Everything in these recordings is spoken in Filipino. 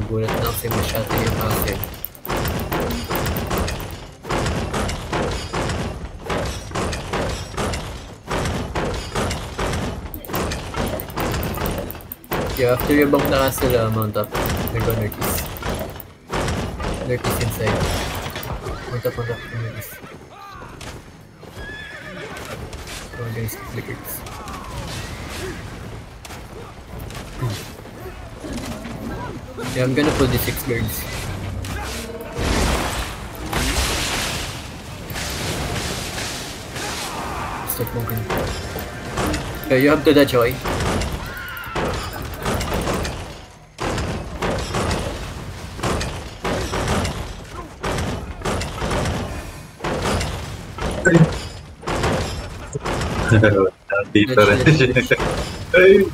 Nagulat na kasi masyado yung hassle. Yeah, after yung bang na castle, mount up. Nag-go northeast. Northeast inside. Mount up, northeast. Oh, against the flickers. Yeah, I'm gonna pull the 6 guards. Start moving. Okay, you have to dodge, okay? Dito rin.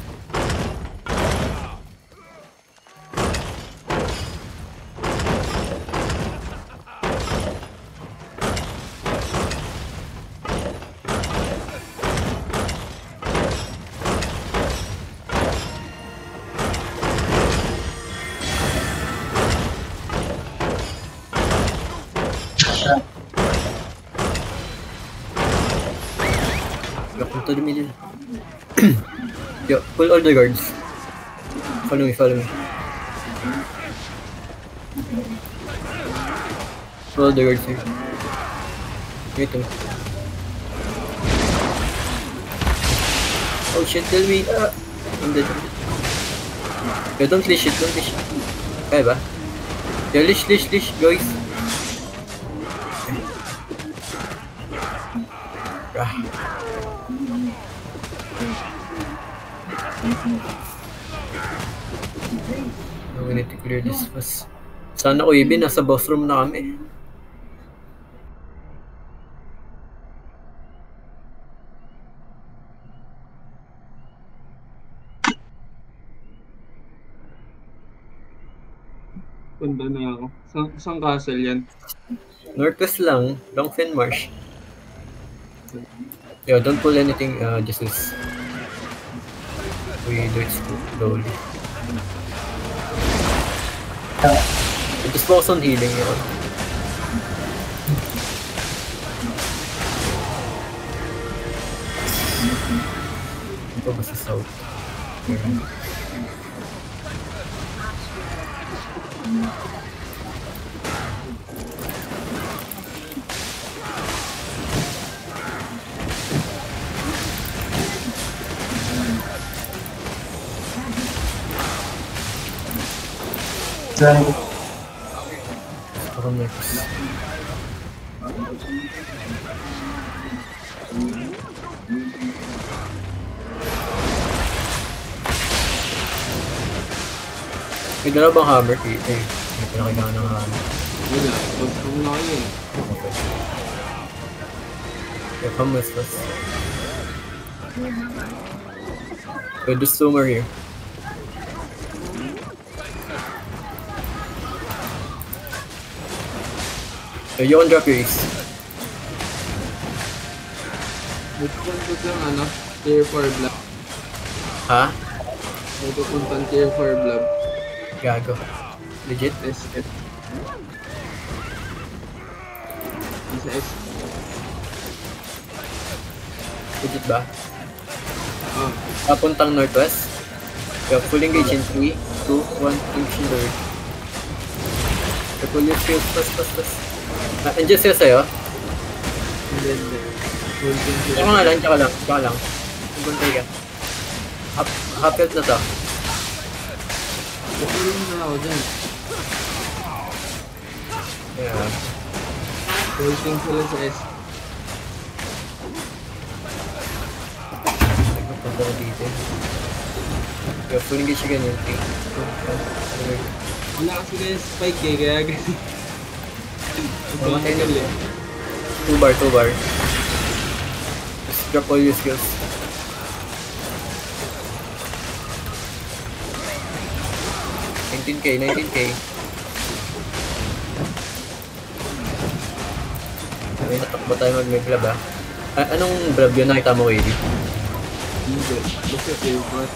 To the middle. Yo, pull all the guards. Follow me, follow me. Pull all the guards here. Wait a minute. Oh shit, tell me. I'm dead. Yo, don't leash it, don't leash it. Kaya ba? Yo, leash, guys. We need to clear this first. Sana ko ibin, nasa boss room na kami. Punta na ako. Saan castle yan? Northwest lang, Longfen Marsh. Yo, don't pull anything, Jesus. We do it slowly. Just focus on healing yun. Ito ba sa south? Parang next. May dala bang hammer? May pinakailangan ng hammer. Wala. Huwag na kayo eh. Okay. Yeah, come with us. Good, there's two more here. You can drop your ace. Nagpupunta lang tier 4 blob. Ha? Nagpupunta tier 4 blob. Gago. Legit? S. Isa S. Legit ba? Papuntang northwest. Yeah, full engage in 3, 2, 1, engage in the word. Pull your shield, pas. Andiyan sila sa'yo? Hindi. Tsaka lang. Buntay ka. Half health na to. Patuloy na ako dyan. Yeah. Holding sila sa S. Nagpapunta ko dito. Yeah, full engage again in 3, 2, 1. Wala kasi kayo spike eh, kaya ganyan. Mamatay na ulit. 2 bar. Just drop all your skills. $19K. May natakbo tayo mag-blab ah. Anong blab yun? Nakita mo, Wavy? Hindi. Basta favorite.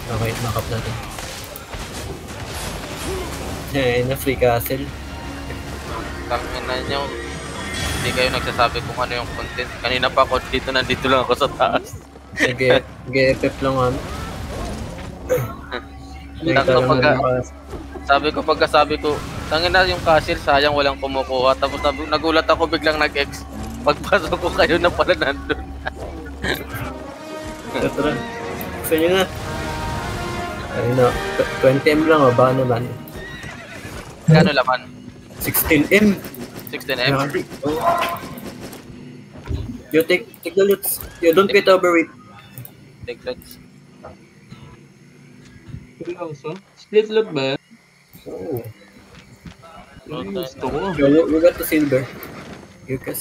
Okay, makap natin. Na free castle. Tangina nyo. Hindi kayo nagsasabi kung ano yung content. Kanina pa ako dito, nandito lang ako sa taas. Nag-FF lang kami. Tangina sabi ko, tangina yung castle, sayang walang kumukuha. Tapos nagulat ako biglang nag-X. Pagpasok ko kayo na pala nandun. Tara. Gusto nyo na. Ayun na. 20M lang o, baka naman. Kano laman? 16M. 16M? Oh. You take the loots. You don't get overweight. Take lots. Seryoso? Split loot ba yan? Oh. Yung gusto ko. You got the silver. You got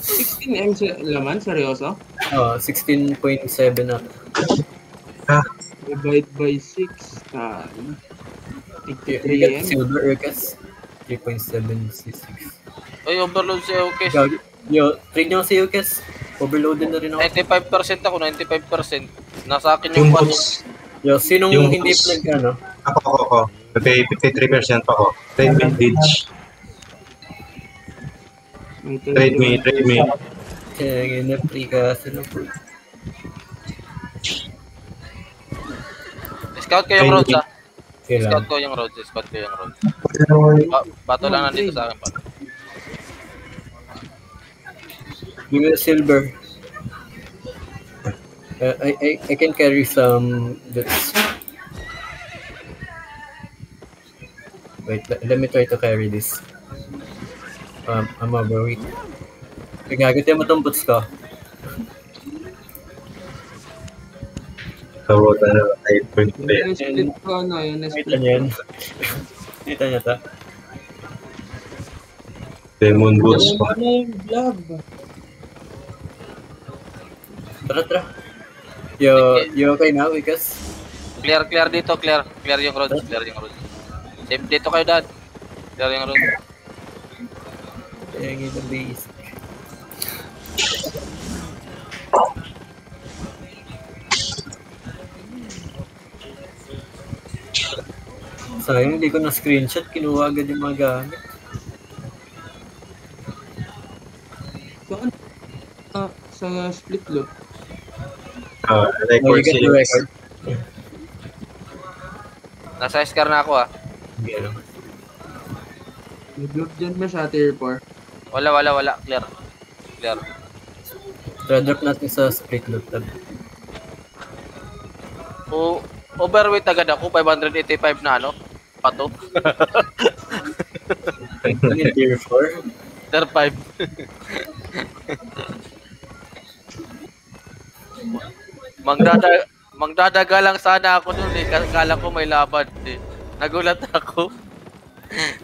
16M sa laman? Seryoso? 16.7 na. Divide by 6. You got 53M. silver, Urkas. 3.766. Uy, overload si Eukes. Yo, trade nyo si Urkas. Overloaded na rin ako. 95% ako, 95%. Nasa akin Yung yung ano. boots. Yo, sinong Yung hindi boots. ano? Ako. May 53% pa ako. Trade me, Lidge. Trade me. Kaya na free castle. Scout ko yung roads ah. Kailangan. Scout ko yung roads. Bato lang nandito sa akin pa. Give me the silver. I can carry some bits. Wait, let me try to carry this. I'm overweight. Gagatin mo tong boots ko. So, type point Yung player. split ko, yung Kita split niyo yan. Kita niyo ta. Demon boots ko. pa. Ano yung blob? Tara. You okay now, Wikas? Clear dito, clear yung roads. Dito kayo dad. Clear yung roads. Kaya the base. Sayang, hindi ko na screenshot. Kinuha agad yung mga gamit. So, ano? Sa split loot. You get the record. Nasa SCAR na ako ah. Hindi alam. May blob dyan ba sa tier 4? Wala. Clear. Try drop natin sa split loot tab. Overweight agad ako. 585 na ano. Pato. Ano yung tier 4? Tier 5. Magdadaga lang sana ako nun eh. Kala ko may laban eh. Nagulat ako.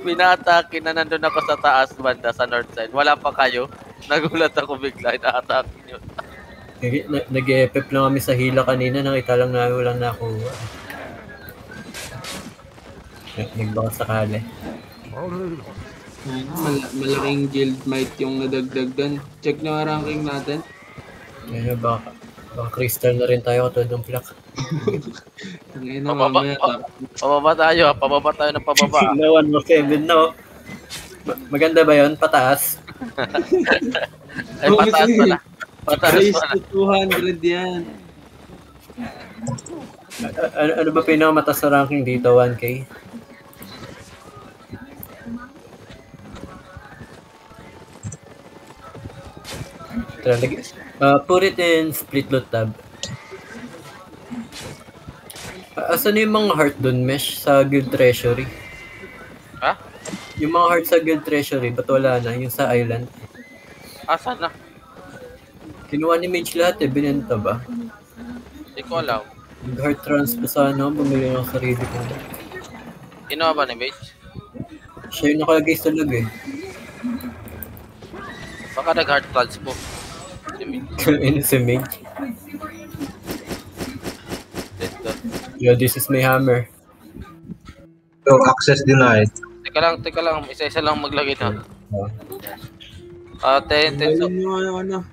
Pinatake na nandun ako sa taas banda sa north side. Wala pa kayo. Nagulat ako bigla. Inaatake nyo. Nag-FF lang kami sa hila kanina. Nakita lang namin walang nakuha. Nagbaka sakali. Malaking guild might yung nadagdag doon. Check nyo ang ranking natin. Ngayon baka crystal na rin tayo katulad ng plak. Ngayon na mamaya. Pababa tayo ng pababa. No, 107 no. Maganda ba yun? Pataas? Ay, pataas pala. Raise to 200 yan. Ano ba pinakamatas na ranking dito? 1K? Put it in split loot tab. Asan yung mga heart dun, Mesh? Sa guild treasury? Ha? Yung mga heart sa guild treasury, ba't wala na? Yung sa island? Asan na? Kinuha ni Mage lahat eh, binenta ba? Hindi ko alam. Nag-heart transfer sa ano, bumili ng sarili ko. Kinuha ba ni Mage? Siya yung nakalagay sa log eh. Baka nag-heart transpo. Si Mage. Ano si Mage? Dito. Yo, this is my hammer. So, access denied. Teka lang. Isa-isa lang maglagay na. Oh. 10 Galing nyo ano.